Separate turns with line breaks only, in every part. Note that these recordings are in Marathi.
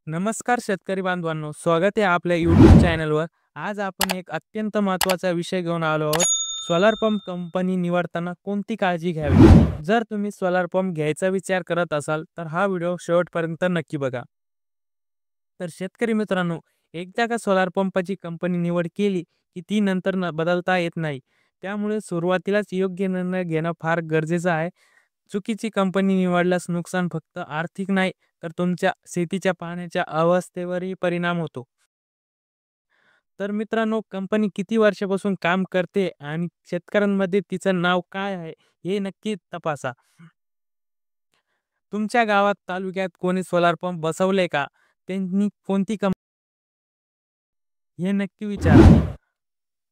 नमस्कार शेतकरी बांधवांनो, स्वागत आहे आपल्या YouTube चॅनलवर। आज आपण एक अत्यंत महत्त्वाचा विषय घेऊन आलो आहोत। सोलार पंप कंपनी निवडताना कोणती काळजी घ्यावी? जर तुम्ही सोलार पंप घ्यायचा विचार करत असाल तर हा व्हिडिओ शेवटपर्यंत नक्की बघा। तर शेतकरी मित्रांनो, एकदा का सोलार पंपाची कंपनी निवड केली की ती नंतर बदलता येत नाही। त्यामुळे सुरुवातीलाच योग्य निर्णय घेणं फार गरजेचं आहे। चुकीची कंपनी निवडल्यास नुकसान फक्त आर्थिक नाही तर तुमच्या शेतीच्या पाण्याच्या अवस्थेवरही परिणाम होतो। तर मित्रांनो, कंपनी किती वर्षापासून काम करते आणि शेतकऱ्यांमध्ये तिचं नाव काय आहे हे नक्की तपासा। तुमच्या गावात तालुक्यात कोणी सोलार पंप बसवले का? त्यांनी कोणती कंपनी हे नक्की विचारा।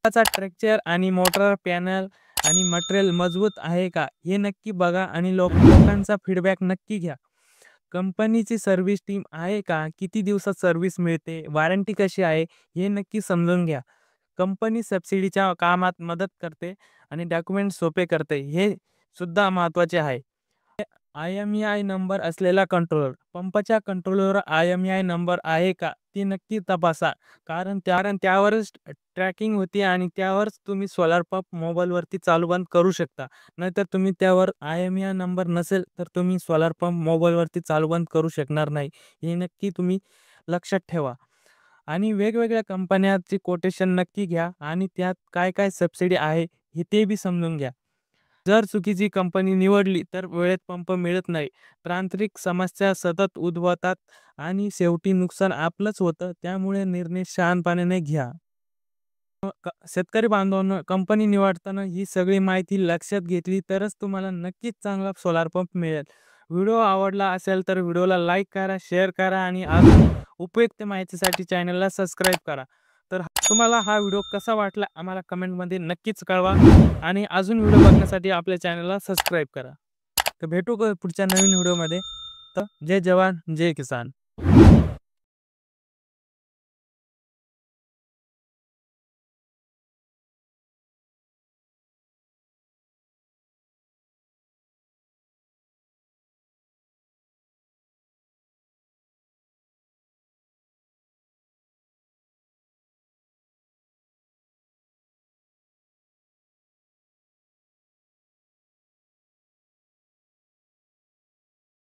त्याचा स्ट्रक्चर आणि मोटर पॅनल आणि मटेरियल मजबूत आहे का हे नक्की बघा आणि लोकांचा फीडबॅक नक्की घ्या। कंपनीची सर्व्हिस टीम आहे का? किती दिवसात सर्व्हिस मिळते? वॉरंटी कशी आहे हे नक्की समजून घ्या। कंपनी सबसिडीच्या कामात मदत करते आणि डॉक्युमेंट सोपे करते हे सुद्धा महत्त्वाचे आहे। IMEI नंबर असलेला कंट्रोलर, पंपाच्या कंट्रोलरवर IMEI नंबर आहे का ते नक्की तपासा। कारण त्यावरच ट्रॅकिंग होते आणि त्यावरच तुम्ही सोलार पंप मोबाईलवरती चालू बंद करू शकता। नाहीतर तुम्ही त्यावर IMEI नंबर नसेल तर तुम्ही सोलार पंप मोबाईलवरती चालू बंद करू शकणार नाही। हे नक्की तुम्ही लक्षात ठेवा। आणि वेगवेगळ्या कंपन्यांची कोटेशन नक्की घ्या आणि त्यात काय काय सबसिडी आहे हे ते बी समजून घ्या। जर चुकीची कंपनी निवडली तर वेळेत पंप मिळत नाही, तांत्रिक समस्या सतत उद्भवतात आणि शेवटी नुकसान आपलंच होतं। त्यामुळे निर्णय शहाणपणाने घ्या। शेतकरी बांधवांनो, कंपनी निवडताना ही सगळी माहिती लक्षात घेतली तरच तुम्हाला नक्कीच चांगला सोलार पंप मिळेल। व्हिडिओ आवडला असेल तर व्हिडिओला लाईक करा, शेअर करा आणि अजून उपयुक्त माहितीसाठी चॅनलला सबस्क्राईब करा। तर तुम्हाला हा व्हिडिओ कसा वाटला आम्हाला कमेंटमध्ये नक्कीच कळवा आणि अजून व्हिडिओ बघण्यासाठी आपल्या चॅनलला सबस्क्राईब करा। तर भेटू पुढच्या नवीन व्हिडिओमध्ये। तर जय जवान जय किसान।